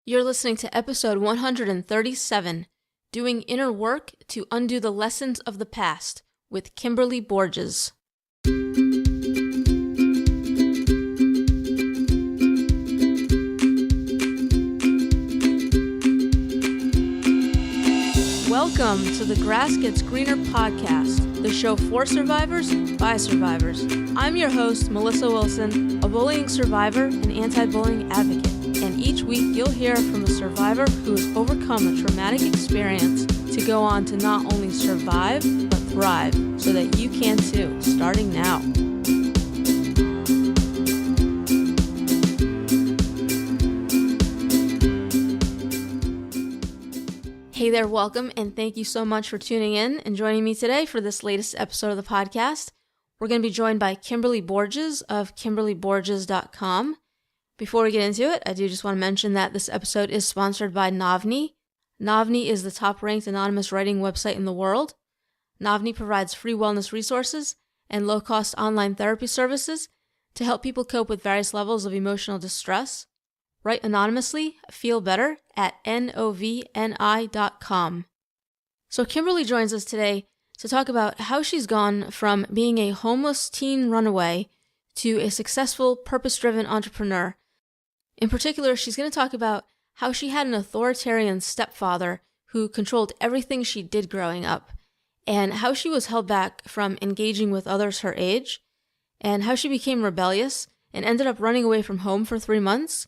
You're listening to episode 137, Doing Inner Work to Undo the Lessons of the Past, with Kimberly Borges. Welcome to the Grass Gets Greener podcast, the show for survivors by survivors. I'm your host, Melissa Wilson, a bullying survivor and anti-bullying advocate. And each week you'll hear from a survivor who has overcome a traumatic experience to go on to not only survive, but thrive, so that you can too, starting now. Hey there, welcome, and thank you so much for tuning in and joining me today for this latest episode of the podcast. We're going to be joined by Kimberly Borges of KimberlyBorges.com. Before we get into it, I do just want to mention that this episode is sponsored by Navni. Navni is the top-ranked anonymous writing website in the world. Navni provides free wellness resources and low-cost online therapy services to help people cope with various levels of emotional distress. Write anonymously, feel better at novni.com. So Kimberly joins us today to talk about how she's gone from being a homeless teen runaway to a successful, purpose-driven entrepreneur. In particular, she's going to talk about how she had an authoritarian stepfather who controlled everything she did growing up, and how she was held back from engaging with others her age, and how she became rebellious and ended up running away from home for 3 months,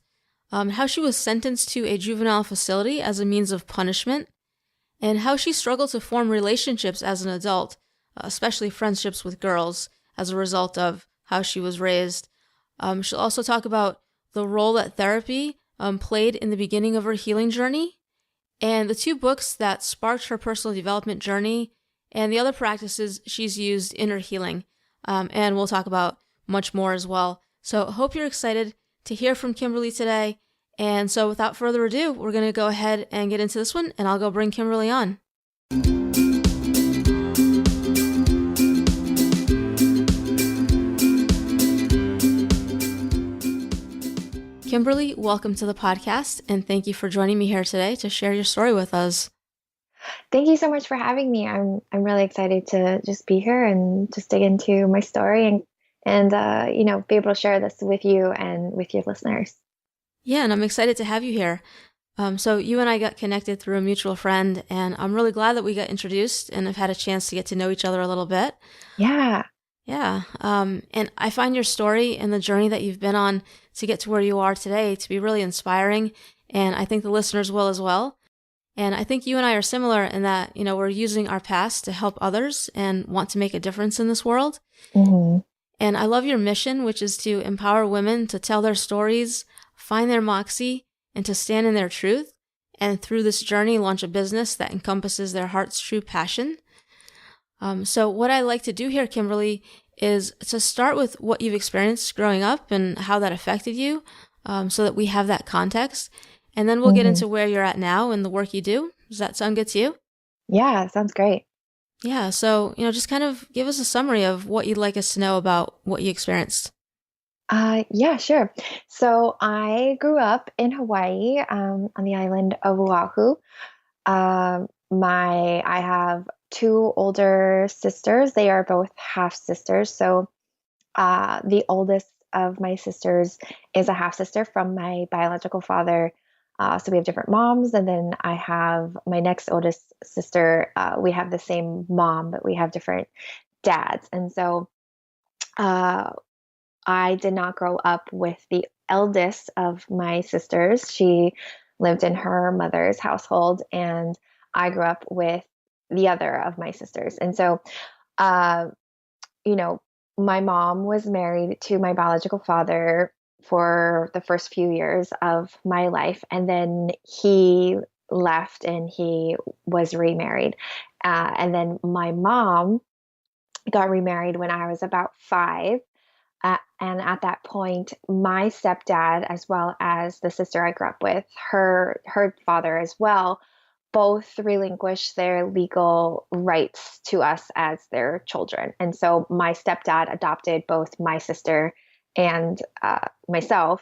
how she was sentenced to a juvenile facility as a means of punishment, and how she struggled to form relationships as an adult, especially friendships with girls, as a result of how she was raised. She'll also talk about the role that therapy played in the beginning of her healing journey, and the 2 books that sparked her personal development journey, and the other practices she's used in her healing. And we'll talk about much more as well. So hope you're excited to hear from Kimberly today. And so without further ado, we're going to go ahead and get into this one, and I'll go bring Kimberly on. Kimberly, welcome to the podcast, and thank you for joining me here today to share your story with us. Thank you so much for having me. I'm really excited to just be here and just dig into my story and be able to share this with you and with your listeners. Yeah, and I'm excited to have you here. So you and I got connected through a mutual friend, and I'm really glad that we got introduced and have had a chance to get to know each other a little bit. Yeah. Yeah. And I find your story and the journey that you've been on to get to where you are today to be really inspiring. And I think the listeners will as well. And I think you and I are similar in that, we're using our past to help others and want to make a difference in this world. Mm-hmm. And I love your mission, which is to empower women to tell their stories, find their moxie, and to stand in their truth. And through this journey, launch a business that encompasses their heart's true passion. So what I like to do here, Kimberly, is to start with what you've experienced growing up and how that affected you, so that we have that context. And then we'll get into where you're at now and the work you do. Does that sound good to you? Yeah, sounds great. Yeah. So, just kind of give us a summary of what you'd like us to know about what you experienced. Yeah, sure. So I grew up in Hawaii, on the island of Oahu. I have 2 older sisters. They are both half sisters. So the oldest of my sisters is a half sister from my biological father. So we have different moms. And then I have my next oldest sister. We have the same mom, but we have different dads. And so I did not grow up with the eldest of my sisters. She lived in her mother's household, and I grew up with the other of my sisters. And so, my mom was married to my biological father for the first few years of my life. And then he left and he was remarried. And then my mom got remarried when I was about 5. And at that point, my stepdad, as well as the sister I grew up with, her father as well, both relinquished their legal rights to us as their children. And so my stepdad adopted both my sister and myself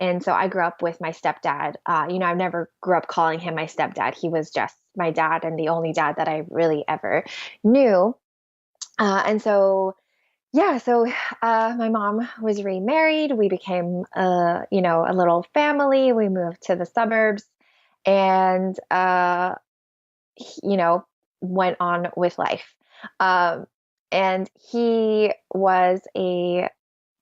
And so I grew up with my stepdad. I never grew up calling him my stepdad. He was just my dad and the only dad that I really ever knew. And so, yeah, so my mom was remarried. We became, a little family. We moved to the suburbs and, you know, went on with life. Um, and he was a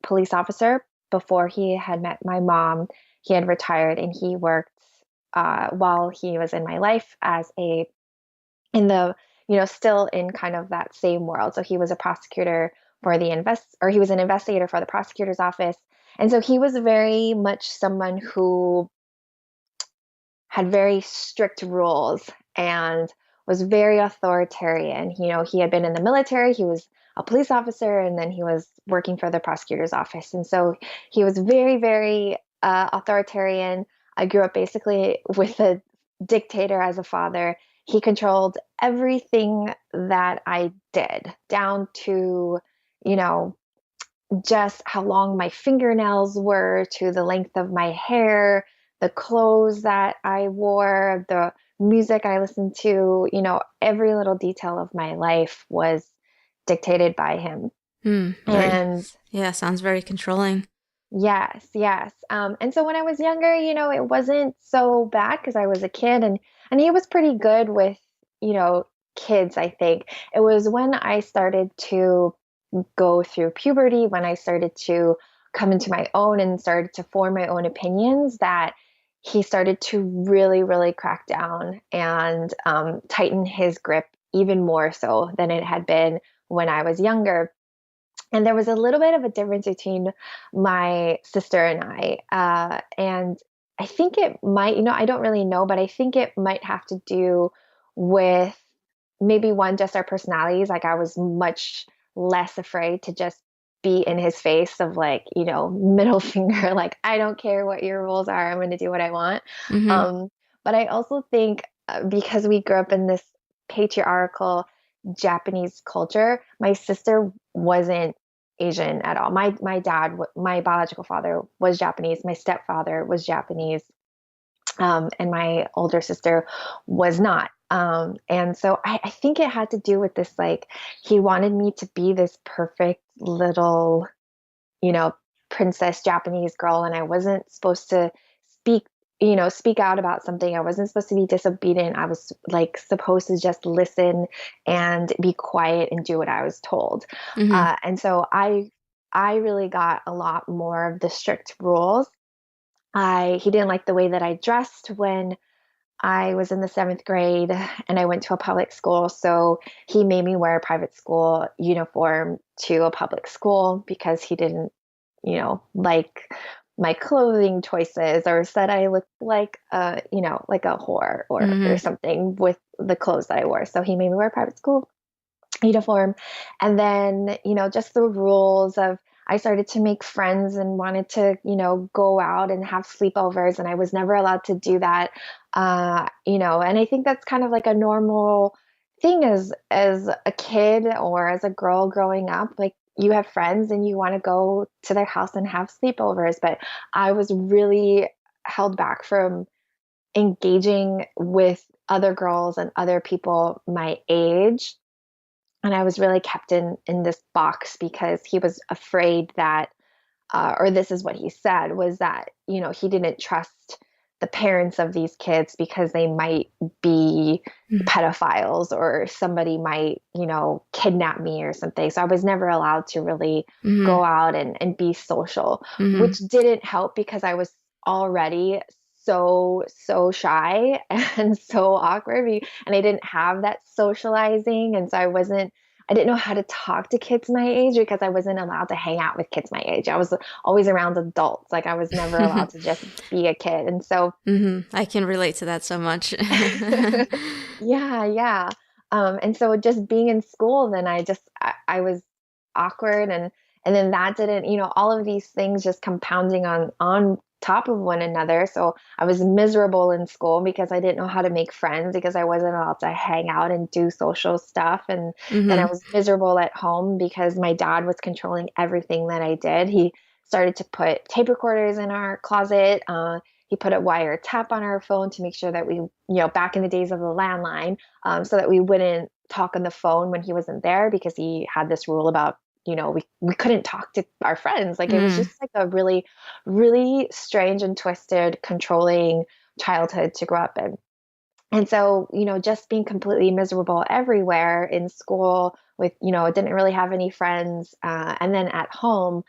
police officer before he had met my mom. He had retired and he worked while he was in my life as in the, still in kind of that same world. So he was a prosecutor for he was an investigator for the prosecutor's office. And so he was very much someone who had very strict rules and was very authoritarian. He had been in the military, he was a police officer, and then he was working for the prosecutor's office. And so he was very, very authoritarian. I grew up basically with a dictator as a father. He controlled everything that I did, down to, you know, just how long my fingernails were, to the length of my hair, the clothes that I wore, the music I listened to, every little detail of my life was dictated by him. And yeah, sounds very controlling. yes, yes. And so when I was younger, it wasn't so bad because I was a kid and he was pretty good with, kids, I think. It was when I started to go through puberty, when I started to come into my own and started to form my own opinions, that he started to really, really crack down and tighten his grip even more so than it had been when I was younger. And there was a little bit of a difference between my sister and I. And I think it might, I don't really know, but I think it might have to do with maybe one, just our personalities. Like I was much less afraid to just be in his face of like, middle finger, like, I don't care what your rules are. I'm going to do what I want. Mm-hmm. But I also think because we grew up in this patriarchal Japanese culture, my sister wasn't Asian at all. My dad, my biological father was Japanese. My stepfather was Japanese. And my older sister was not. And so I think it had to do with this, like, he wanted me to be this perfect little, princess Japanese girl. And I wasn't supposed to speak, speak out about something. I wasn't supposed to be disobedient. I was like supposed to just listen and be quiet and do what I was told. Mm-hmm. And so I really got a lot more of the strict rules. He didn't like the way that I dressed when I was in the seventh grade and I went to a public school. So he made me wear a private school uniform to a public school because he didn't, like my clothing choices, or said I looked like like a whore or something with the clothes that I wore. So he made me wear a private school uniform. And then, just the rules of, I started to make friends and wanted to, go out and have sleepovers, and I was never allowed to do that. And I think that's kind of like a normal thing as a kid or as a girl growing up. Like, you have friends and you want to go to their house and have sleepovers, but I was really held back from engaging with other girls and other people my age. And I was really kept in this box because he was afraid that, or this is what he said, was that, he didn't trust the parents of these kids because they might be pedophiles, or somebody might, kidnap me or something. So I was never allowed to really go out and be social, which didn't help because I was already so shy and so awkward, and I didn't have that socializing. And so I didn't know how to talk to kids my age because I wasn't allowed to hang out with kids my age. I was always around adults. Like, I was never allowed to just be a kid. And so I can relate to that so much. yeah. And so just being in school, then I was awkward, and then that didn't, all of these things just compounding on top of one another. So I was miserable in school because I didn't know how to make friends because I wasn't allowed to hang out and do social stuff. And then I was miserable at home because my dad was controlling everything that I did. He started to put tape recorders in our closet. He put a wire tap on our phone to make sure that we, back in the days of the landline, so that we wouldn't talk on the phone when he wasn't there, because he had this rule about, we couldn't talk to our friends. Like it was just like a really, really strange and twisted, controlling childhood to grow up in. And so, just being completely miserable everywhere in school with, didn't really have any friends. And then at home,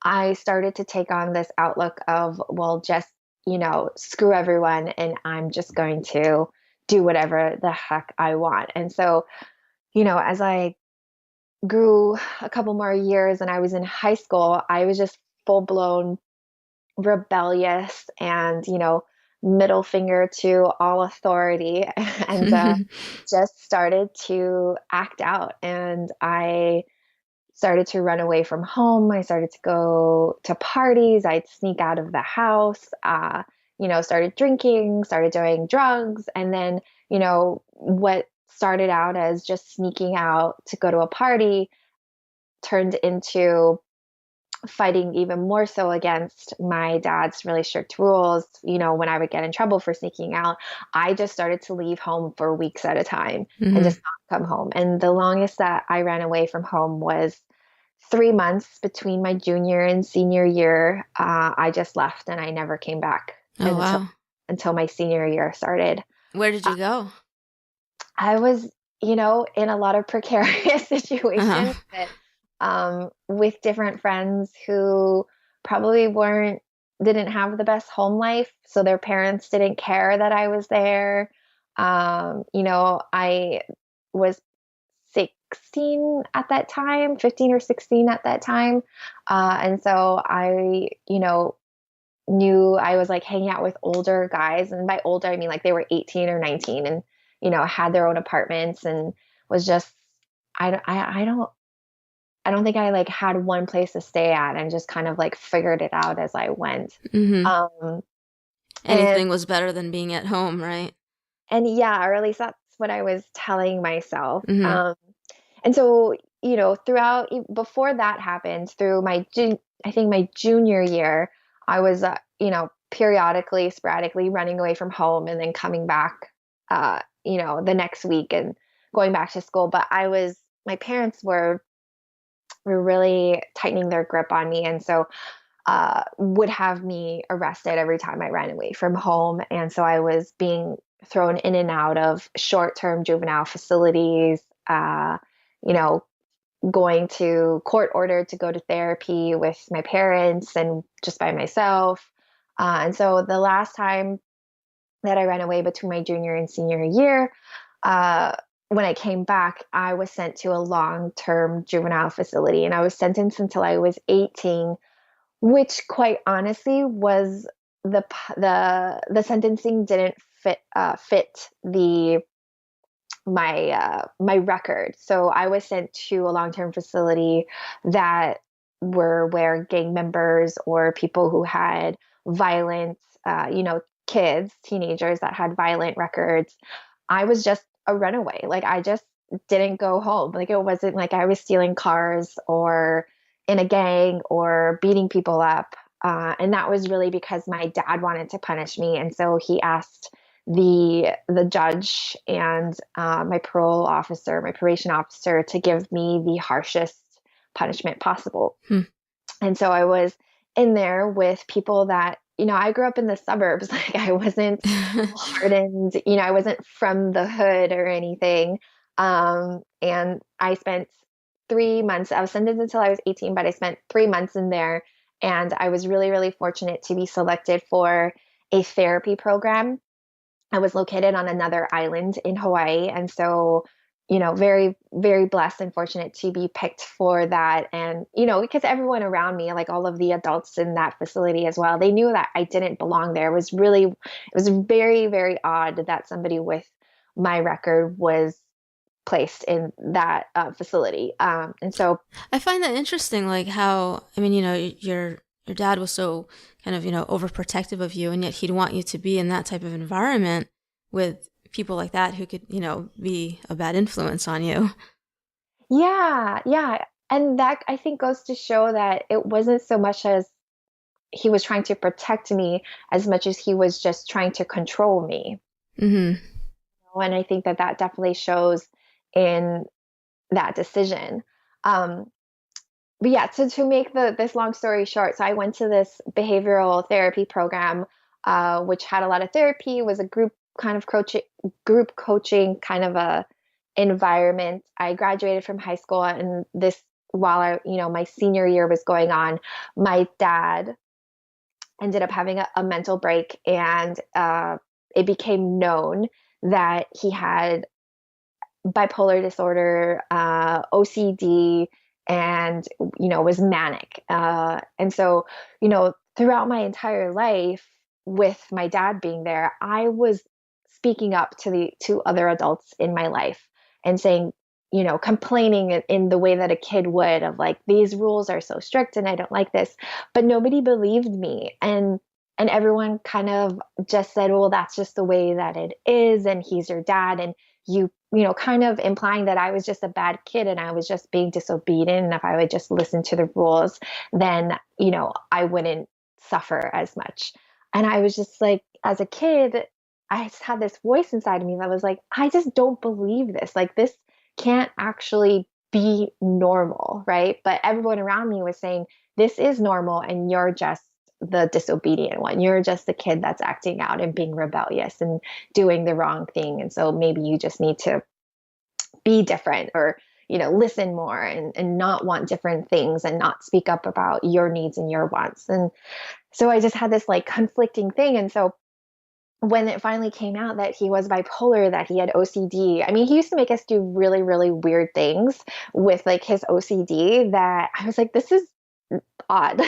I started to take on this outlook of, well, just, screw everyone and I'm just going to do whatever the heck I want. And so, as I grew a couple more years and I was in high school, I was just full blown rebellious and, middle finger to all authority and just started to act out. And I started to run away from home. I started to go to parties. I'd sneak out of the house, started drinking, started doing drugs. And then, what started out as just sneaking out to go to a party turned into fighting even more so against my dad's really strict rules. When I would get in trouble for sneaking out, I just started to leave home for weeks at a time and just not come home. And the longest that I ran away from home was 3 months between my junior and senior year. I just left and I never came back until my senior year started. Where did you go? I was, in a lot of precarious situations with different friends who probably didn't have the best home life. So their parents didn't care that I was there. I was 16 at that time, 15 or 16 at that time. And so I, knew I was like hanging out with older guys. And by older, I mean like they were 18 or 19 and, had their own apartments and was just, I don't think I like had one place to stay at and just kind of like figured it out as I went. Anything was better than being at home, right? And yeah, or at least that's what I was telling myself. And so, throughout, before that happened, through my junior year, I was, periodically, sporadically running away from home and then coming back, the next week and going back to school. But my parents were really tightening their grip on me. And so would have me arrested every time I ran away from home. And so I was being thrown in and out of short-term juvenile facilities, going to court ordered to go to therapy with my parents and just by myself. And so the last time that I ran away between my junior and senior year, when I came back, I was sent to a long-term juvenile facility and I was sentenced until I was 18, which quite honestly was the sentencing didn't fit my record. So I was sent to a long-term facility that were where gang members or people who had violent, kids, teenagers that had violent records. I was just a runaway. Like I just didn't go home. Like it wasn't like I was stealing cars or in a gang or beating people up. And that was really because my dad wanted to punish me. And so he asked the judge and my probation officer to give me the harshest punishment possible. And so I was in there with people that, I grew up in the suburbs. Like I wasn't hardened, I wasn't from the hood or anything. And I spent 3 months, I was sentenced until I was 18, but I spent 3 months in there. And I was really, really fortunate to be selected for a therapy program. I was located on another island in Hawaii. And so, very, very blessed and fortunate to be picked for that. And, because everyone around me, like all of the adults in that facility as well, they knew that I didn't belong there. It was very, very odd that somebody with my record was placed in that facility. And so I find that interesting, like how, your dad was so kind of, overprotective of you, and yet he'd want you to be in that type of environment with people like that who could, be a bad influence on you. Yeah. And that I think goes to show that it wasn't so much as he was trying to protect me as much as he was just trying to control me. Mm-hmm. And I think that that definitely shows in that decision. Um, but yeah, to make this long story short, so I went to this behavioral therapy program, which had a lot of therapy, was a group coaching kind of a environment. I graduated from high school, and this while my senior year was going on, my dad ended up having a mental break, and it became known that he had bipolar disorder, OCD, and was manic. And so, throughout my entire life, with my dad being there, I was speaking up to the two other adults in my life and saying, complaining in the way that a kid would, of like, these rules are so strict and I don't like this. But nobody believed me. And everyone kind of just said, well, that's just the way that it is. And he's your dad. And kind of implying that I was just a bad kid and I was just being disobedient. And if I would just listen to the rules, then, I wouldn't suffer as much. And I was just like, as a kid, I just had this voice inside of me that was like, I just don't believe this. Like, this can't actually be normal, right? But everyone around me was saying, this is normal and you're just the disobedient one. You're just the kid that's acting out and being rebellious and doing the wrong thing. And so maybe you just need to be different, or, listen more and not want different things and not speak up about your needs and your wants. And so I just had this like conflicting thing. And so when it finally came out that he was bipolar, that he had OCD, I mean, he used to make us do really, really weird things with like his OCD that I was like, this is odd,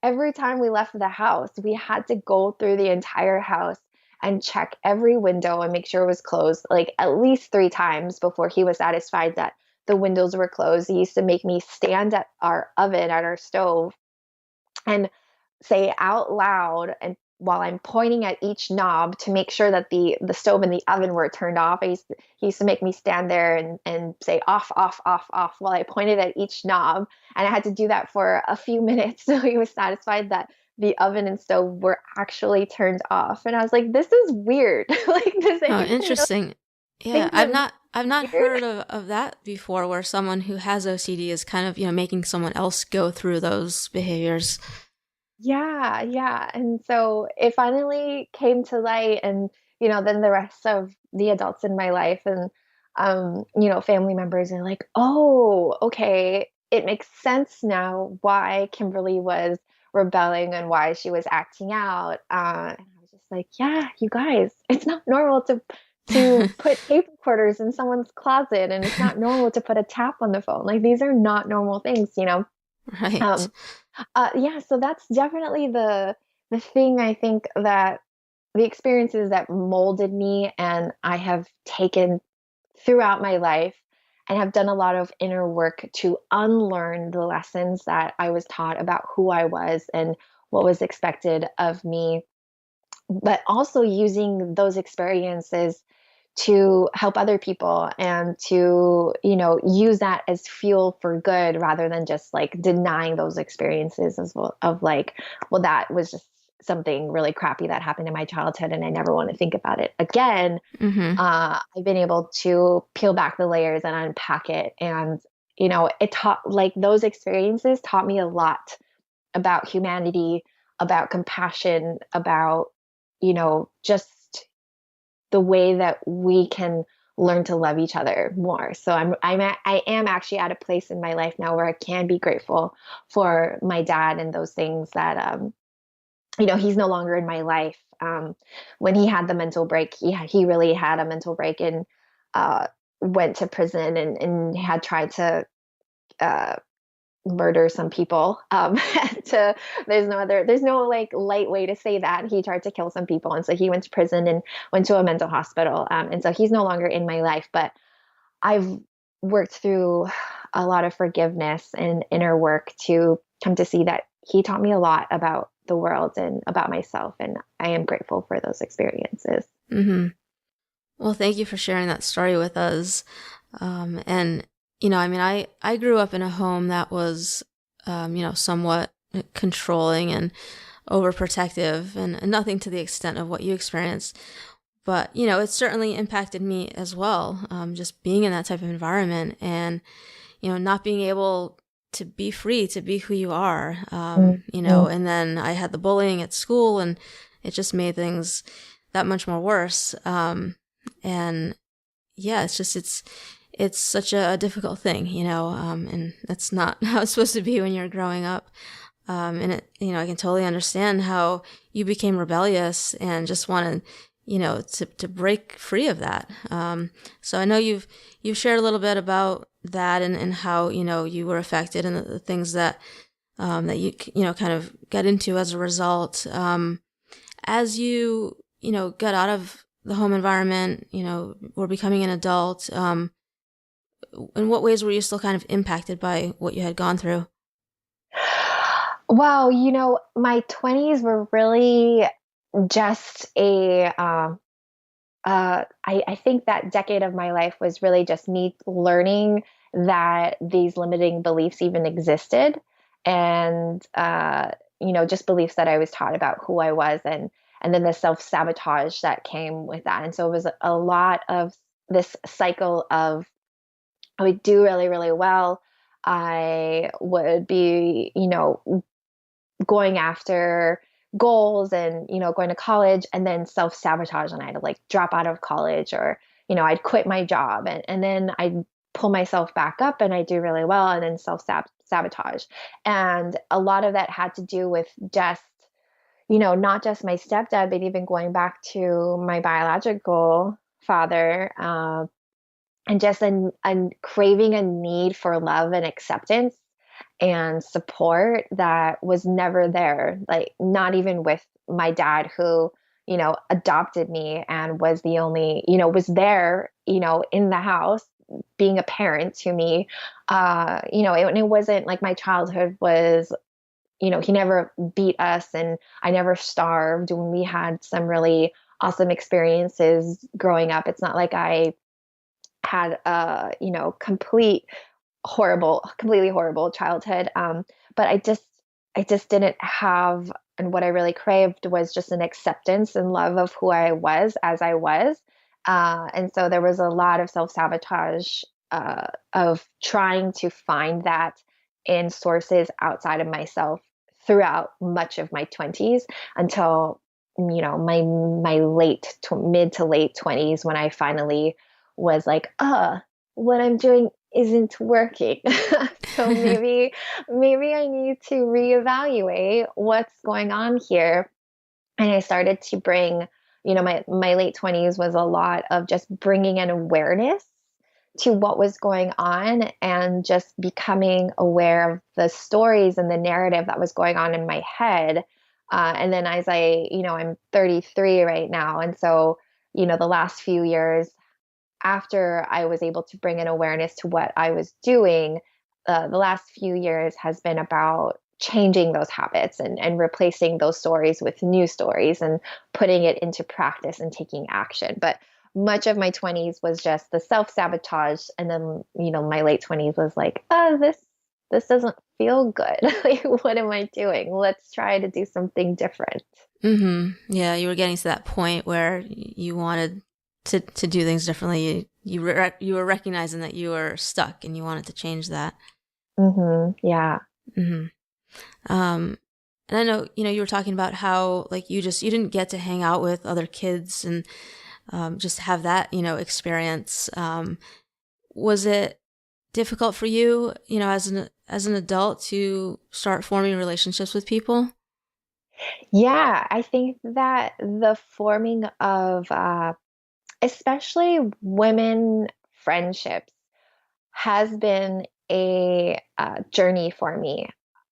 every time we left the house, we had to go through the entire house and check every window and make sure it was closed, like at least 3 times before he was satisfied that the windows were closed. He used to make me stand at our oven, at our stove, and say out loud, and while I'm pointing at each knob to make sure that the stove and the oven were turned off, he used to make me stand there and say off, off, off, off while I pointed at each knob. And I had to do that for a few minutes so he was satisfied that the oven and stove were actually turned off. And I was like, this is weird. Like, does Oh, anyone else interesting. Yeah, think that I've not weird? heard of that before, where someone who has OCD is kind of, making someone else go through those behaviors. Yeah, yeah. And so it finally came to light, and then the rest of the adults in my life and family members are like, "Oh, okay. It makes sense now why Kimberly was rebelling and why she was acting out." And I was just like, "Yeah, you guys, it's not normal to put tape recorders in someone's closet, and it's not normal to put a tap on the phone. Like, these are not normal things." Right. Um, yeah, so that's definitely the thing, I think, that the experiences that molded me and I have taken throughout my life and have done a lot of inner work to unlearn the lessons that I was taught about who I was and what was expected of me, but also using those experiences to help other people and to use that as fuel for good, rather than just like denying those experiences as well, of like, well, that was just something really crappy that happened in my childhood and I never want to think about it again. Mm-hmm. I've been able to peel back the layers and unpack it, and it taught, like, those experiences taught me a lot about humanity, about compassion, about just the way that we can learn to love each other more. So I am actually at a place in my life now where I can be grateful for my dad and those things that he's no longer in my life. When he had the mental break, he really had a mental break, and went to prison and had tried to uh, murder some people. There's no like light way to say that. He tried to kill some people, and so he went to prison and went to a mental hospital. And so he's no longer in my life, but I've worked through a lot of forgiveness and inner work to come to see that he taught me a lot about the world and about myself, and I am grateful for those experiences. Mm-hmm. Well, thank you for sharing that story with us. And I grew up in a home that was, somewhat controlling and overprotective, and nothing to the extent of what you experienced. But, it certainly impacted me as well, just being in that type of environment and, not being able to be free, to be who you are, and then I had the bullying at school, and it just made things that much more worse. And yeah, it's such a difficult thing, and that's not how it's supposed to be when you're growing up. And I can totally understand how you became rebellious and just wanted, to break free of that. So I know you've shared a little bit about that and how, you were affected and the things that you, kind of got into as a result. As you, got out of the home environment, were becoming an adult, in what ways were you still kind of impacted by what you had gone through? Well, my 20s were really just I think that decade of my life was really just me learning that these limiting beliefs even existed, and just beliefs that I was taught about who I was, and then the self-sabotage that came with that. And so it was a lot of this cycle of, I would do really, really well. I would be, going after goals and, going to college, and then self-sabotage, and I had to like drop out of college, or, I'd quit my job, and then I'd pull myself back up and I do really well, and then self-sabotage. And a lot of that had to do with just, not just my stepdad, but even going back to my biological father, and just a craving, a need for love and acceptance and support that was never there. Like, not even with my dad, who, adopted me and was the only, was there, in the house, being a parent to me. It wasn't like my childhood was, he never beat us, and I never starved when we had some really awesome experiences growing up. It's not like I had a, completely horrible childhood. But I just didn't have, and what I really craved was just an acceptance and love of who I was as I was. And so there was a lot of self-sabotage, of trying to find that in sources outside of myself throughout much of my 20s, until, my mid to late 20s, when I finally was like, what I'm doing isn't working. So maybe I need to reevaluate what's going on here. And I started to bring, my late 20s was a lot of just bringing an awareness to what was going on, and just becoming aware of the stories and the narrative that was going on in my head. And then as I'm 33 right now. And so, the last few years after I was able to bring an awareness to what I was doing, the last few years has been about changing those habits and replacing those stories with new stories and putting it into practice and taking action. But much of my 20s was just the self-sabotage. And then, my late 20s was like, this doesn't feel good. Like, what am I doing? Let's try to do something different. Mm-hmm. Yeah, you were getting to that point where you wanted to do things differently. You were recognizing that you were stuck and you wanted to change that. Mm-hmm. Yeah. Mm-hmm. And I know, you were talking about how, like, you didn't get to hang out with other kids and just have that, experience. Was it difficult for you, as an adult, to start forming relationships with people? Yeah, I think that the forming of especially women friendships has been a journey for me.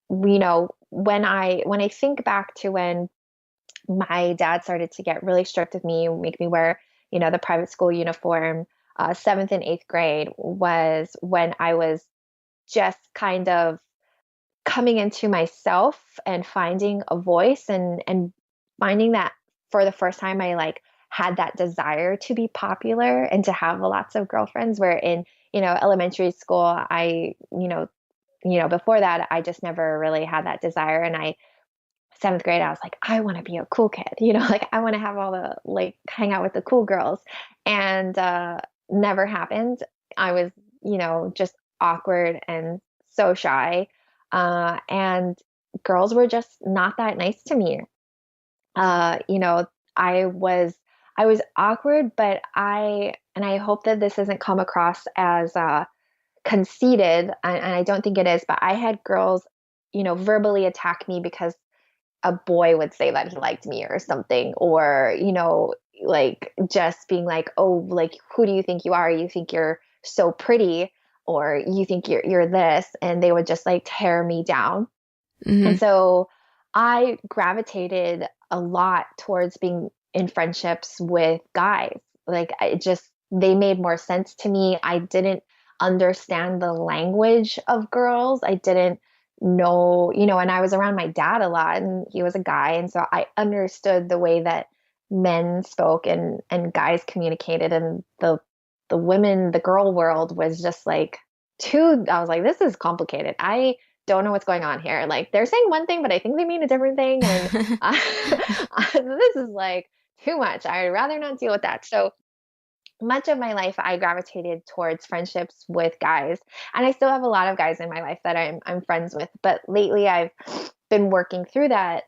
When I think back to when my dad started to get really strict with me, make me wear, the private school uniform, seventh and eighth grade was when I was just kind of coming into myself and finding a voice, and finding that for the first time I like had that desire to be popular and to have lots of girlfriends, where in, elementary school, I, before that, I just never really had that desire. And seventh grade, I was like, I want to be a cool kid, like I want to have all the, like, hang out with the cool girls. And never happened. I was, just awkward and so shy. And girls were just not that nice to me. You know, I was awkward, but and I hope that this doesn't come across as conceited, and I don't think it is, but I had girls, verbally attack me because a boy would say that he liked me or something, or, like just being like, oh, like, who do you think you are? You think you're so pretty, or you think you're this, and they would just like tear me down. And so I gravitated a lot towards being in friendships with guys. Like, they made more sense to me. I didn't understand the language of girls. I didn't know, and I was around my dad a lot, and he was a guy. And so I understood the way that men spoke and guys communicated. And the girl world was just like, I was like, this is complicated. I don't know what's going on here. Like, they're saying one thing, but I think they mean a different thing. And this is like too much. I'd rather not deal with that. So much of my life, I gravitated towards friendships with guys. And I still have a lot of guys in my life that I'm friends with. But lately, I've been working through that,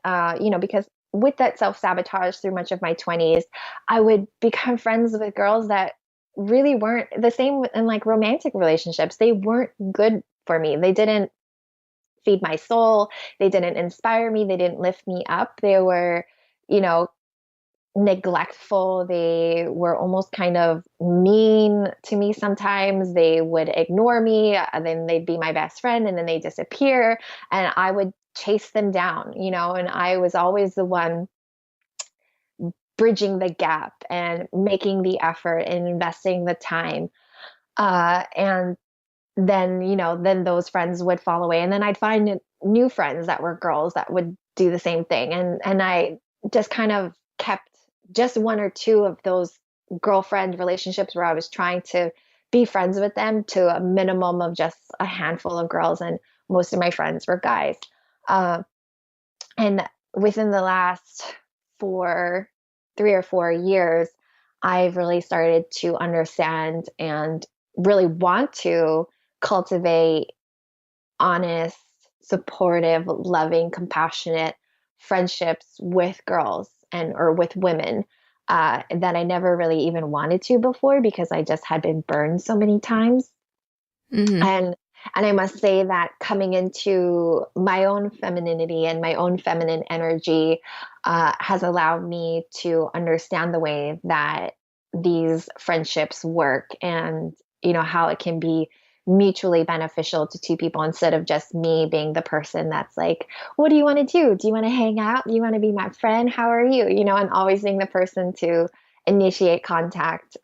because with that self-sabotage through much of my 20s, I would become friends with girls that really weren't the same in like romantic relationships. They weren't good for me. They didn't feed my soul. They didn't inspire me. They didn't lift me up. They were, neglectful. They were almost kind of mean to me sometimes. They would ignore me, and then they'd be my best friend, and then they disappear, and I would chase them down, and I was always the one bridging the gap and making the effort and investing the time. And then those friends would fall away, and then I'd find new friends that were girls that would do the same thing. And I just kind of kept just one or two of those girlfriend relationships where I was trying to be friends with them to a minimum of just a handful of girls. And most of my friends were guys. And within the last 3 or 4 years, I've really started to understand and really want to cultivate honest, supportive, loving, compassionate friendships with girls or with women that I never really even wanted to before, because I just had been burned so many times. And I must say that coming into my own femininity and my own feminine energy has allowed me to understand the way that these friendships work, and how it can be mutually beneficial to two people, instead of just me being the person that's like, what do you want to do? Do you want to hang out? Do you want to be my friend? How are you? And always being the person to initiate contact.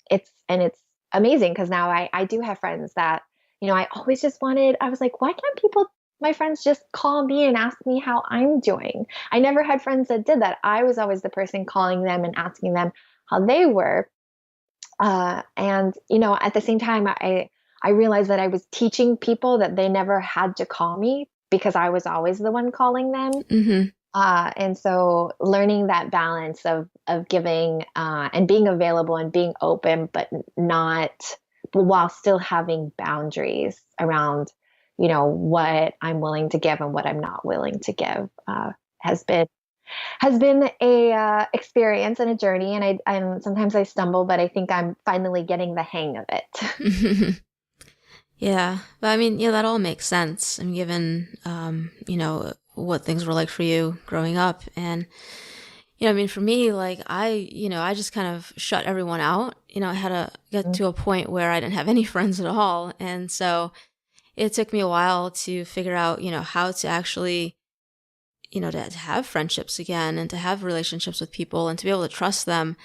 It's amazing, because now I do have friends that, I always just I was like, why can't my friends just call me and ask me how I'm doing? I never had friends that did that. I was always the person calling them and asking them how they were. And at the same time, I realized that I was teaching people that they never had to call me, because I was always the one calling them. And so learning that balance of giving and being available and being open, but while still having boundaries around, what I'm willing to give and what I'm not willing to give, has been a experience and a journey. And sometimes I stumble, but I think I'm finally getting the hang of it. Yeah. But I mean, yeah, that all makes sense. I mean, given, what things were like for you growing up. And, I mean, for me, like, I just kind of shut everyone out. I had to get to a point where I didn't have any friends at all. And so it took me a while to figure out, how to actually, to have friendships again, and to have relationships with people, and to be able to trust them.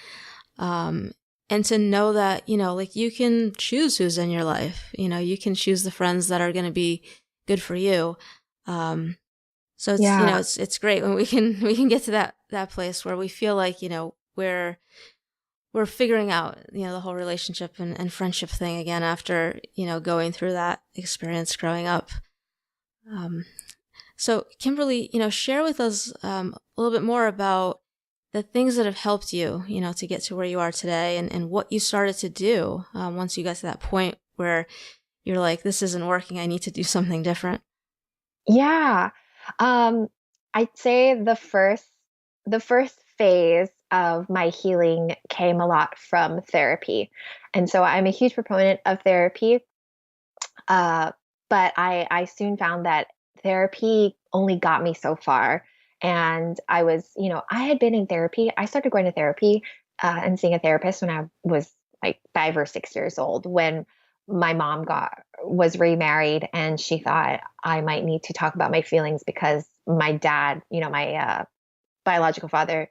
And to know that, like, you can choose who's in your life. You can choose the friends that are going to be good for you. So it's, it's great when we can get to that place where we feel like, we're figuring out, the whole relationship and friendship thing again after, going through that experience growing up. Um, so Kimberly, share with us a little bit more about the things that have helped you, to get to where you are today, and what you started to do once you got to that point where you're like, this isn't working, I need to do something different. Yeah. Um, I'd say the first phase of my healing came a lot from therapy. And so I'm a huge proponent of therapy. Uh, but I soon found that therapy only got me so far. And I had been in therapy. I started going to therapy and seeing a therapist when I was like 5 or 6 years old, when my mom was remarried, and she thought I might need to talk about my feelings because my dad, my biological father,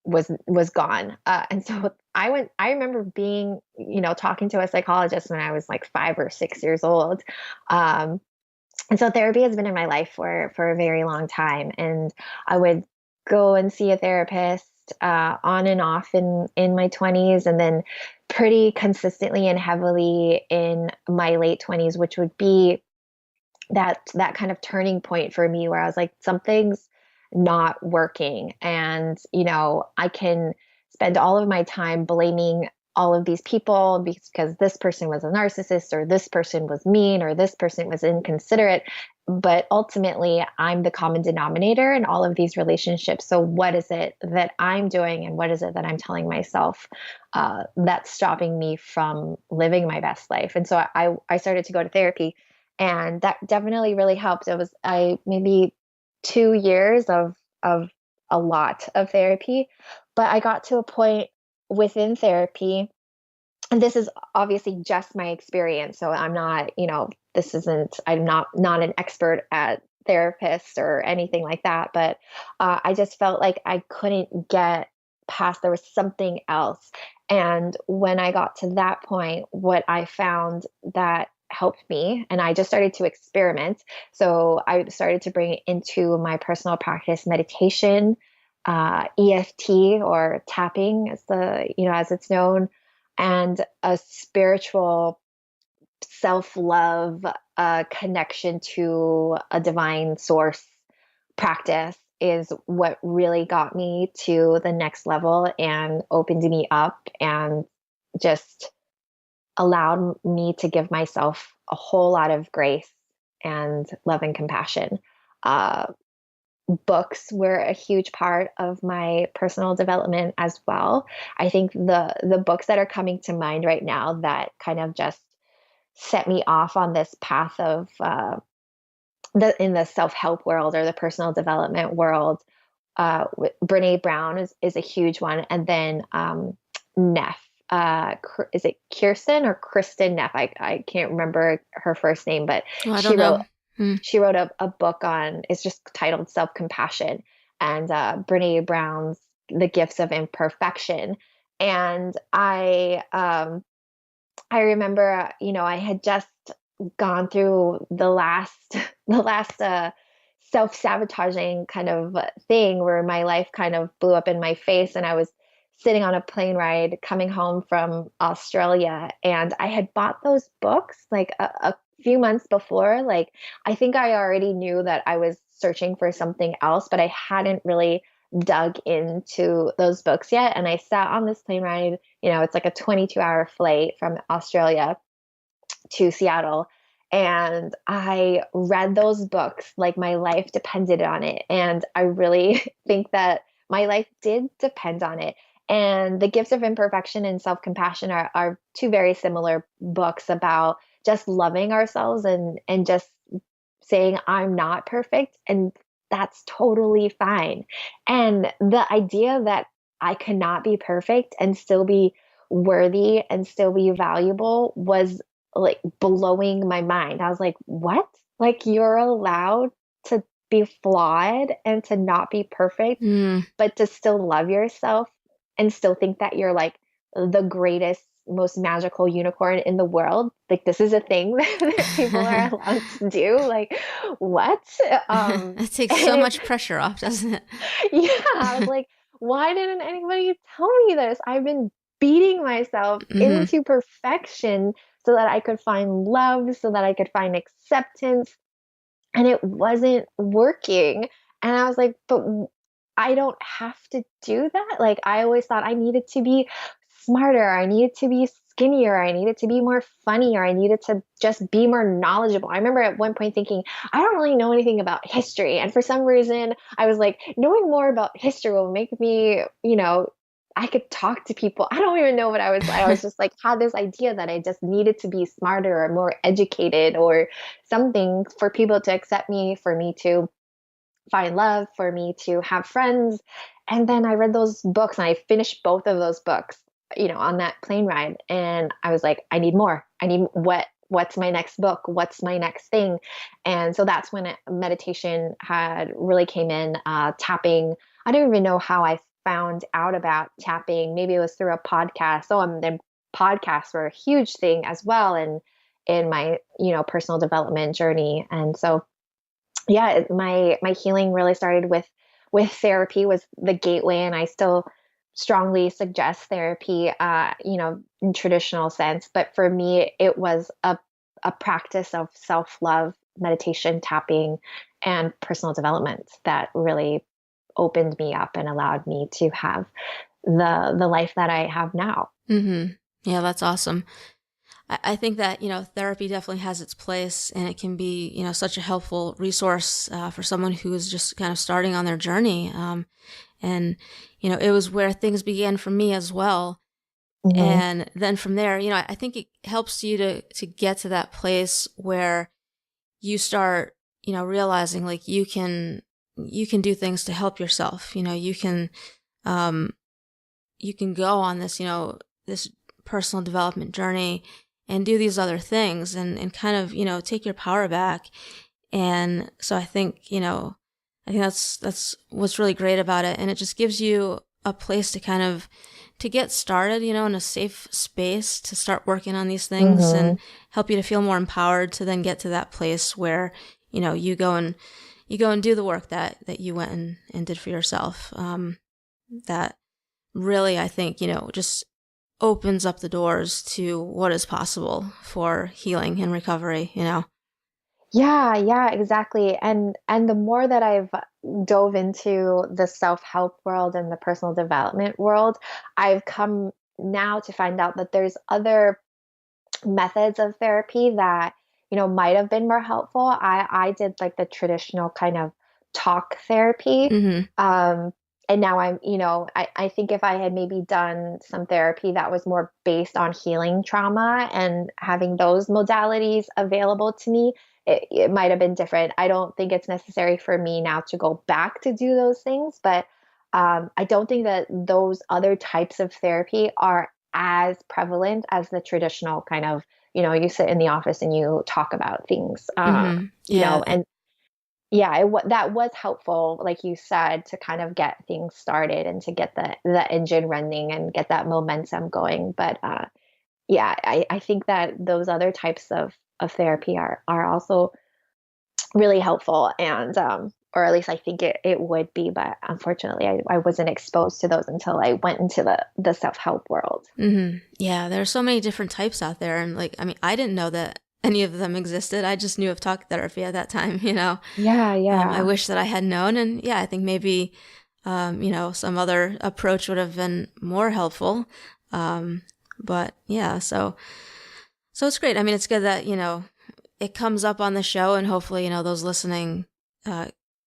was gone. And so I remember being, talking to a psychologist when I was like 5 or 6 years old. Um, and so therapy has been in my life for a very long time. And I would go and see a therapist on and off in my 20s, and then pretty consistently and heavily in my late 20s, which would be that kind of turning point for me where I was like, something's not working. And, I can spend all of my time blaming all of these people because this person was a narcissist, or this person was mean, or this person was inconsiderate. But ultimately, I'm the common denominator in all of these relationships. So, what is it that I'm doing, and what is it that I'm telling myself that's stopping me from living my best life? And so, I started to go to therapy, and that definitely really helped. It was I maybe 2 years of a lot of therapy, but I got to a point within therapy, and this is obviously just my experience, so I'm not, I'm not an expert at therapists or anything like that, but I just felt like I couldn't get past, there was something else. And when I got to that point, what I found that helped me, and I just started to experiment. So I started to bring into my personal practice meditation, EFT, or tapping, as it's known, and a spiritual self-love, connection to a divine source practice is what really got me to the next level and opened me up and just allowed me to give myself a whole lot of grace and love and compassion. Uh, Books were a huge part of my personal development as well. I think the books that are coming to mind right now that kind of just set me off on this path of in the self-help world or the personal development world. Brene Brown is a huge one, and then Neff. Is it Kirsten or Kristen Neff? I can't remember her first name, but Oh, I don't she wrote know. Hmm. she wrote a book on, it's just titled Self-Compassion, and Brene Brown's The Gifts of Imperfection. And I remember, I had just gone through the last the last self-sabotaging kind of thing where my life kind of blew up in my face, and I was sitting on a plane ride coming home from Australia, and I had bought those books like a few months before. Like, I think I already knew that I was searching for something else, but I hadn't really dug into those books yet. And I sat on this plane ride, it's like a 22-hour flight from Australia to Seattle. And I read those books like my life depended on it. And I really think that my life did depend on it. And The Gifts of Imperfection and Self-Compassion are two very similar books about just loving ourselves and just saying, I'm not perfect, and that's totally fine. And the idea that I cannot be perfect and still be worthy and still be valuable was like blowing my mind. I was like, what? Like, you're allowed to be flawed and to not be perfect, Mm. but to still love yourself and still think that you're like the greatest, most magical unicorn in the world. Like, this is a thing that people are allowed to do. Like, what? It takes And so much pressure off, doesn't yeah, I was it? like, why didn't anybody tell me this? I've been beating myself Hmm. into perfection so that I could find love, so that I could find acceptance. and it wasn't working. And I was like, but I don't have to do that. Like, I always thought I needed to be smarter, I needed to be skinnier, I needed to be more funny, or I needed to just be more knowledgeable. I remember at one point thinking, I don't really know anything about history. And for some reason, I was like, knowing more about history will make me, I could talk to people. I don't even know what I was. I was just like, had this idea that I just needed to be smarter or more educated or something for people to accept me, for me to find love, for me to have friends. And then I read those books and I finished both of those books, on that plane ride. And I was like, I need more. I need what's my next book? What's my next thing? And so that's when meditation had really came in, tapping. I don't even know how I found out about tapping. Maybe it was through a podcast. So then podcasts were a huge thing as well. And in my, personal development journey. And so yeah, my healing really started with therapy was the gateway, and I still strongly suggest therapy, in traditional sense. But for me, it was a practice of self love, meditation, tapping, and personal development that really opened me up and allowed me to have the life that I have now. Mm-hmm. Yeah, that's awesome. I think that, therapy definitely has its place, and it can be, such a helpful resource for someone who is just kind of starting on their journey. And, it was where things began for me as well. Mm-hmm. And then from there, I think it helps you to get to that place where you start, realizing like you can do things to help yourself. You can go on this, this personal development journey and do these other things and kind of, take your power back. And so I think, that's what's really great about it. And it just gives you a place to kind of, to get started, in a safe space to start working on these things. Mm-hmm. And help you to feel more empowered to then get to that place where, you go and do the work that you went and did for yourself. That really, I think, just opens up the doors to what is possible for healing and recovery, Yeah, exactly. And the more that I've dove into the self-help world and the personal development world, I've come now to find out that there's other methods of therapy that, might have been more helpful. I did like the traditional kind of talk therapy. Mm-hmm. And now I'm, I think if I had maybe done some therapy that was more based on healing trauma and having those modalities available to me, it might have been different. I don't think it's necessary for me now to go back to do those things, but I don't think that those other types of therapy are as prevalent as the traditional kind of, you sit in the office and you talk about things, mm-hmm. Yeah. And yeah, that was helpful, like you said, to kind of get things started and to get the engine running and get that momentum going. But yeah, I think that those other types of therapy are also really helpful, and or at least I think it would be, but unfortunately I wasn't exposed to those until I went into the self-help world. Mm-hmm. Yeah, there are so many different types out there, and I didn't know that any of them existed. I just knew of talk therapy at that time, Yeah. I wish that I had known, and yeah, I think maybe some other approach would have been more helpful. But yeah, so it's great. It's good that, it comes up on the show, and hopefully, those listening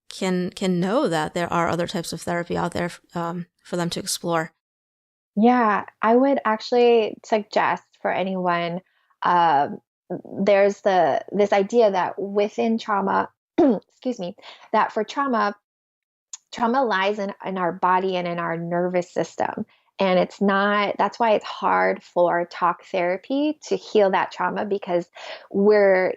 can know that there are other types of therapy out there for them to explore. Yeah, I would actually suggest for anyone, there's this idea that within trauma, excuse me, that for trauma lies in our body and in our nervous system. And that's why it's hard for talk therapy to heal that trauma, because when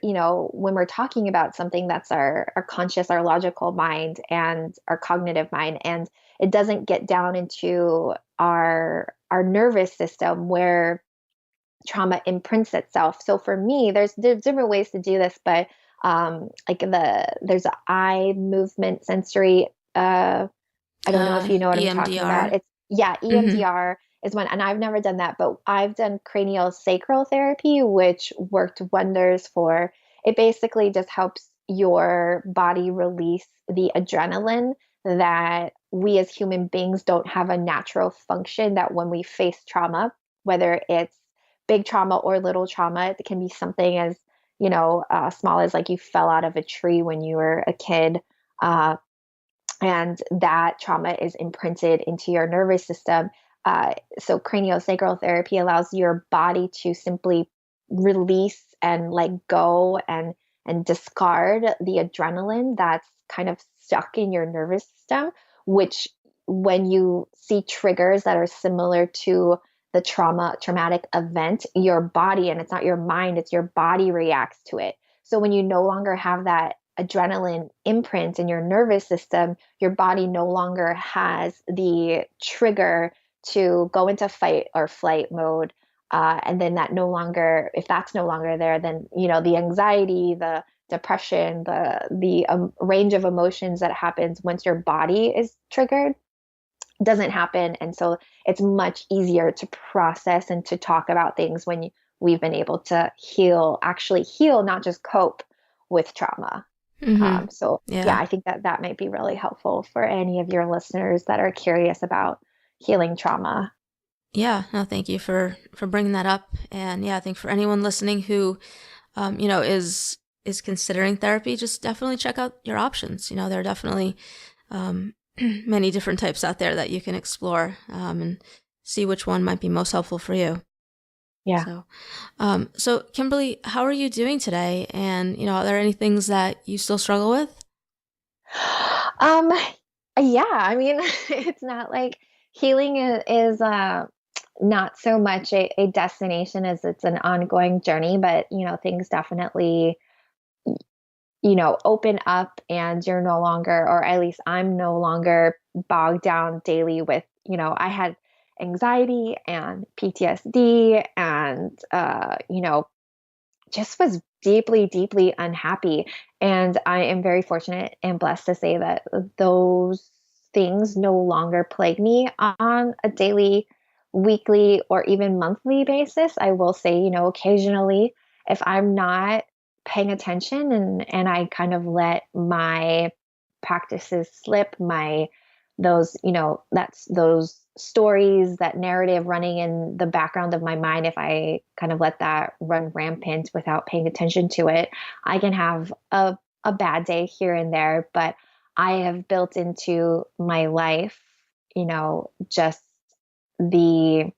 we're talking about something that's our conscious, our logical mind and our cognitive mind, and it doesn't get down into our nervous system where trauma imprints itself. So for me, there's different ways to do this, but there's an eye movement sensory, I don't know if you know what EMDR. I'm talking about. EMDR mm-hmm. is one, and I've never done that, but I've done cranial sacral therapy, which worked wonders for, it basically just helps, your body release the adrenaline that we as human beings don't have a natural function that when we face trauma, whether it's big trauma or little trauma, it can be something as, small as like you fell out of a tree when you were a kid. And that trauma is imprinted into your nervous system. So craniosacral therapy allows your body to simply release and let go and discard the adrenaline that's kind of stuck in your nervous system, which when you see triggers that are similar to the traumatic event, your body, and it's not your mind, it's your body reacts to it. So when you no longer have that adrenaline imprint in your nervous system, your body no longer has the trigger to go into fight or flight mode. And then if that's no longer there, then, the anxiety, the depression, the range of emotions that happens once your body is triggered doesn't happen. And so it's much easier to process and to talk about things when we've been able to actually heal, not just cope with trauma. Mm-hmm. So yeah, Yeah. I think that might be really helpful for any of your listeners that are curious about healing trauma. Yeah. No, thank you for bringing that up. And yeah, I think for anyone listening who, is considering therapy, just definitely check out your options. There are definitely, many different types out there that you can explore, and see which one might be most helpful for you. Yeah. So Kimberly, how are you doing today? And, are there any things that you still struggle with? Um, yeah, I mean, it's not like healing is not so much a destination as it's an ongoing journey, but things definitely open up, and you're no longer, or at least I'm no longer bogged down daily with, I had anxiety and PTSD and, just was deeply, deeply unhappy. And I am very fortunate and blessed to say that those things no longer plague me on a daily, weekly, or even monthly basis. I will say, occasionally, if I'm not paying attention and I kind of let my practices slip, that's those stories, that narrative running in the background of my mind, if I kind of let that run rampant without paying attention to it, I can have a bad day here and there. But I have built into my life, just the,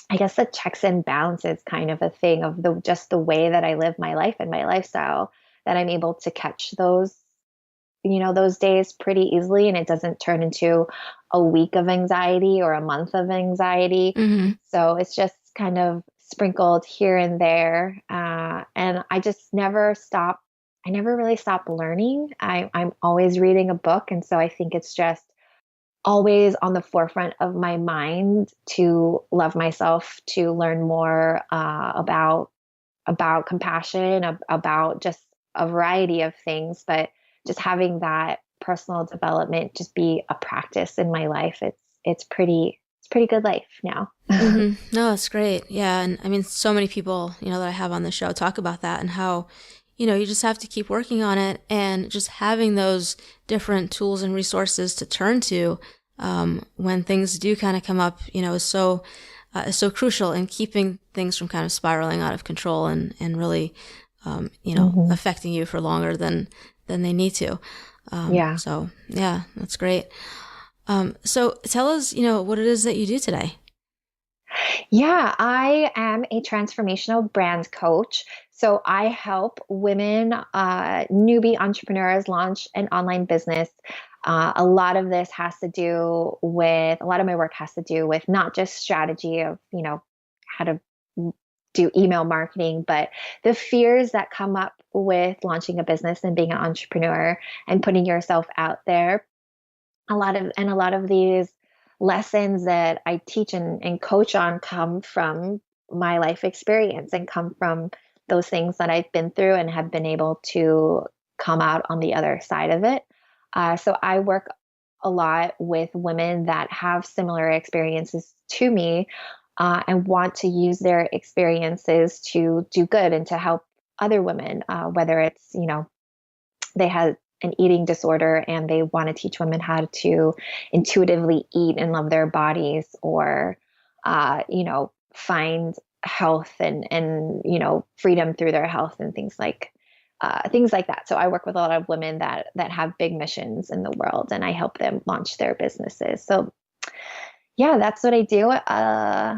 I guess, the checks and balances kind of a thing of just the way that I live my life and my lifestyle, that I'm able to catch those days pretty easily, and it doesn't turn into a week of anxiety or a month of anxiety. Mm-hmm. So it's just kind of sprinkled here and there. And I just never stop. I never really stop learning. I'm always reading a book. And so I think it's just always on the forefront of my mind to love myself, to learn more about compassion, about just a variety of things, but just having that personal development just be a practice in my life. It's pretty good life now. Mm-hmm. No, it's great. Yeah. And I mean, so many people, that I have on the show talk about that, and how, you just have to keep working on it, and just having those different tools and resources to turn to, when things do kind of come up, is so crucial in keeping things from kind of spiraling out of control and really, Mm-hmm. affecting you for longer than they need to. Yeah. So yeah, that's great. So tell us, what it is that you do today. Yeah, I am a transformational brand coach. So I help women, newbie entrepreneurs launch an online business. A lot of my work has to do with not just strategy of, how to do email marketing, but the fears that come up with launching a business and being an entrepreneur and putting yourself out there. A lot of these lessons that I teach and coach on come from my life experience and come from those things that I've been through and have been able to come out on the other side of it. So I work a lot with women that have similar experiences to me, and want to use their experiences to do good and to help other women, whether it's, they had an eating disorder, and they want to teach women how to intuitively eat and love their bodies, or, find health and, freedom through their health and things like that. So I work with a lot of women that have big missions in the world, and I help them launch their businesses. So yeah, that's what I do. I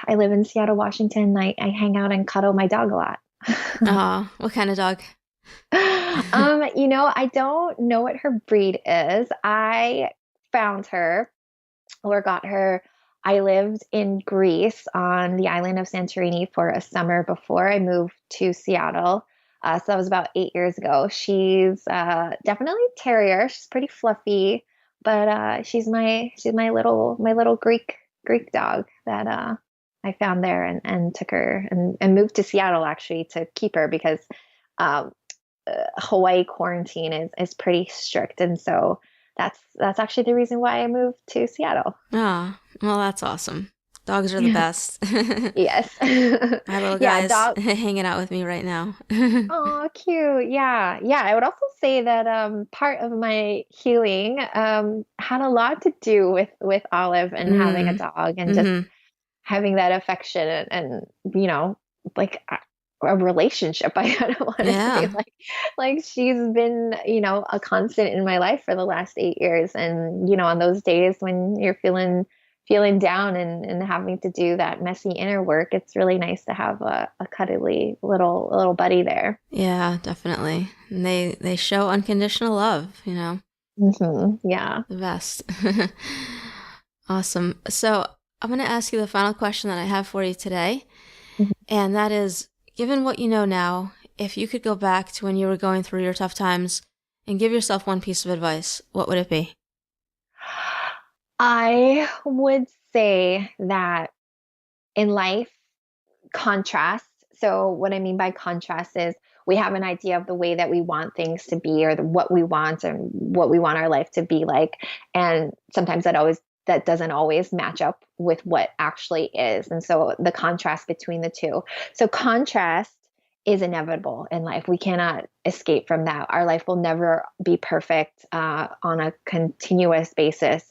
live in Seattle, Washington. I hang out and cuddle my dog a lot. Oh, what kind of dog? I don't know what her breed is. I found her or got her. I lived in Greece on the island of Santorini for a summer before I moved to Seattle. So that was about 8 years ago. She's definitely terrier. She's pretty fluffy, but she's my little Greek dog that I found there and took her and moved to Seattle actually to keep her because um, Hawaii quarantine is pretty strict, and so that's actually the reason why I moved to Seattle. Oh, well, that's awesome. Dogs are the best. Yes. My little Yeah, guy's dog. hanging out with me right now. Oh, cute. Yeah. Yeah. I would also say that part of my healing had a lot to do with Olive and having a Mm, dog and just mm-hmm. having that affection and like a relationship. I don't want to say Yeah. like she's been, a constant in my life for the last 8 years. And, on those days when you're feeling down and having to do that messy inner work, it's really nice to have a cuddly little buddy there. Yeah, definitely. And they show unconditional love, Yeah. the best. Awesome. So I'm going to ask you the final question that I have for you today. Mhm. And that is, given what you know now, if you could go back to when you were going through your tough times and give yourself one piece of advice, what would it be? I would say that in life, contrast. So, what I mean by contrast is we have an idea of the way that we want things to be, or what we want and what we want our life to be like. And sometimes that doesn't always match up with what actually is. And so the contrast between the two. So contrast is inevitable in life. We cannot escape from that. Our life will never be perfect on a continuous basis.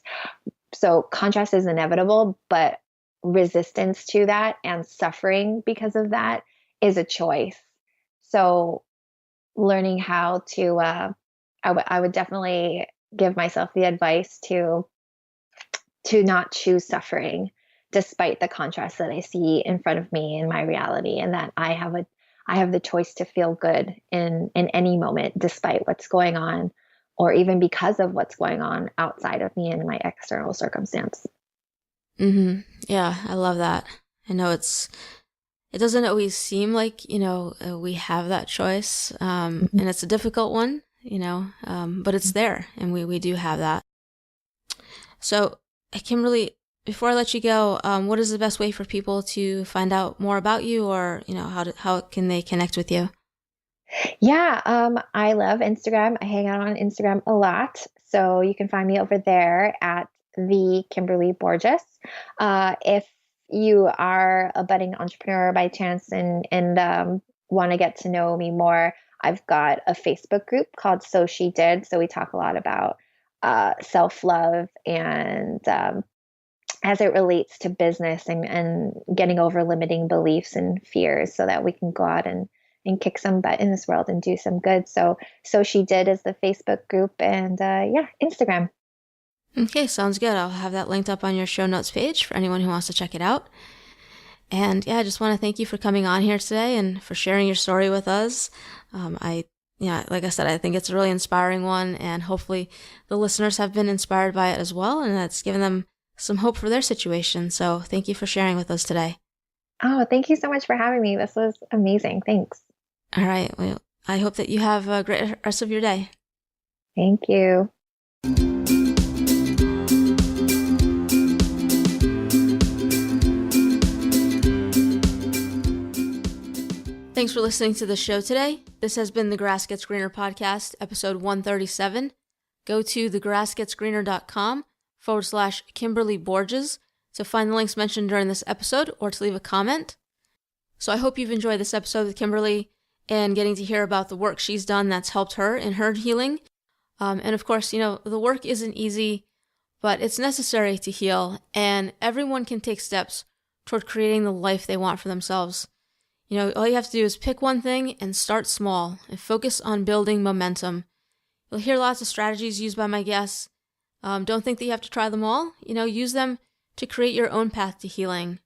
So contrast is inevitable, but resistance to that and suffering because of that is a choice. So learning how to, I would definitely give myself the advice to not choose suffering despite the contrast that I see in front of me in my reality, and that I have the choice to feel good in any moment despite what's going on, or even because of what's going on outside of me and my external circumstance. Mm-hmm. Yeah, I love that. I know it doesn't always seem like, we have that choice. Mhm. And it's a difficult one, but it's there and we do have that. So, Kimberly, before I let you go, what is the best way for people to find out more about you, or, how can they connect with you? Yeah, I love Instagram. I hang out on Instagram a lot. So you can find me over there at the Kimberly Borges. If you are a budding entrepreneur by chance and want to get to know me more, I've got a Facebook group called So She Did. So we talk a lot about self-love and as it relates to business and getting over limiting beliefs and fears so that we can go out and kick some butt in this world and do some good. So She Did is the Facebook group, and yeah, Instagram. Okay, sounds good. I'll have that linked up on your show notes page for anyone who wants to check it out. And yeah, I just want to thank you for coming on here today and for sharing your story with us. Like I said, I think it's a really inspiring one, and hopefully the listeners have been inspired by it as well, and that's given them some hope for their situation. So thank you for sharing with us today. Oh, thank you so much for having me. This was amazing. Thanks. All right. Well, I hope that you have a great rest of your day. Thank you. Thanks for listening to the show today. This has been the Grass Gets Greener podcast, episode 137. Go to thegrassgetsgreener.com/Kimberly Borges to find the links mentioned during this episode or to leave a comment. So I hope you've enjoyed this episode with Kimberly, and getting to hear about the work she's done that's helped her in her healing. And of course, the work isn't easy, but it's necessary to heal, and everyone can take steps toward creating the life they want for themselves. All you have to do is pick one thing and start small and focus on building momentum. You'll hear lots of strategies used by my guests. Don't think that you have to try them all. Use them to create your own path to healing.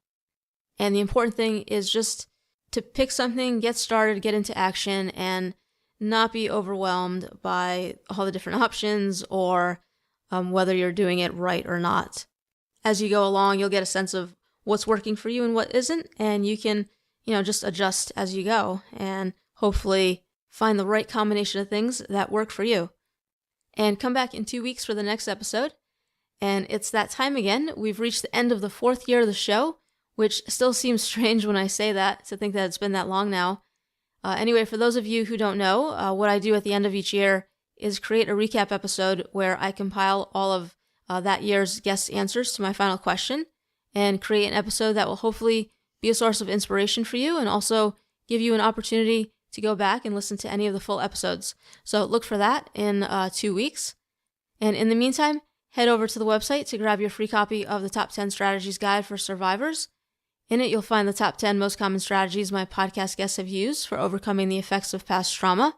And the important thing is just to pick something, get started, get into action, and not be overwhelmed by all the different options or whether you're doing it right or not. As you go along, you'll get a sense of what's working for you and what isn't, and you can, just adjust as you go and hopefully find the right combination of things that work for you. And come back in 2 weeks for the next episode. And it's that time again. We've reached the end of the 4th year of the show, which still seems strange when I say that, to think that it's been that long now. Anyway, for those of you who don't know, what I do at the end of each year is create a recap episode where I compile all of that year's guest answers to my final question and create an episode that will hopefully be a source of inspiration for you and also give you an opportunity to go back and listen to any of the full episodes. So look for that in 2 weeks. And in the meantime, head over to the website to grab your free copy of the Top 10 Strategies Guide for Survivors. In it, you'll find the top 10 most common strategies my podcast guests have used for overcoming the effects of past trauma.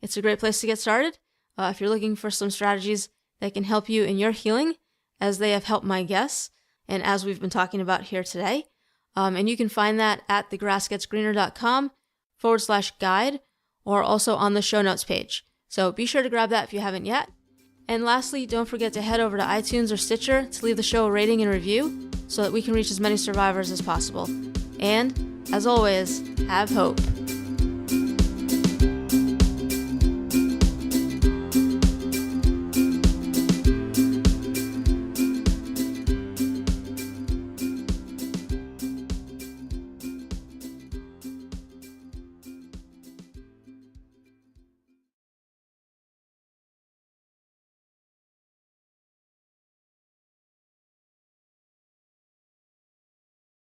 It's a great place to get started if you're looking for some strategies that can help you in your healing, as they have helped my guests, and as we've been talking about here today. And you can find that at thegrassgetsgreener.com/guide, or also on the show notes page. So be sure to grab that if you haven't yet. And lastly, don't forget to head over to iTunes or Stitcher to leave the show a rating and review so that we can reach as many survivors as possible. And, as always, have hope.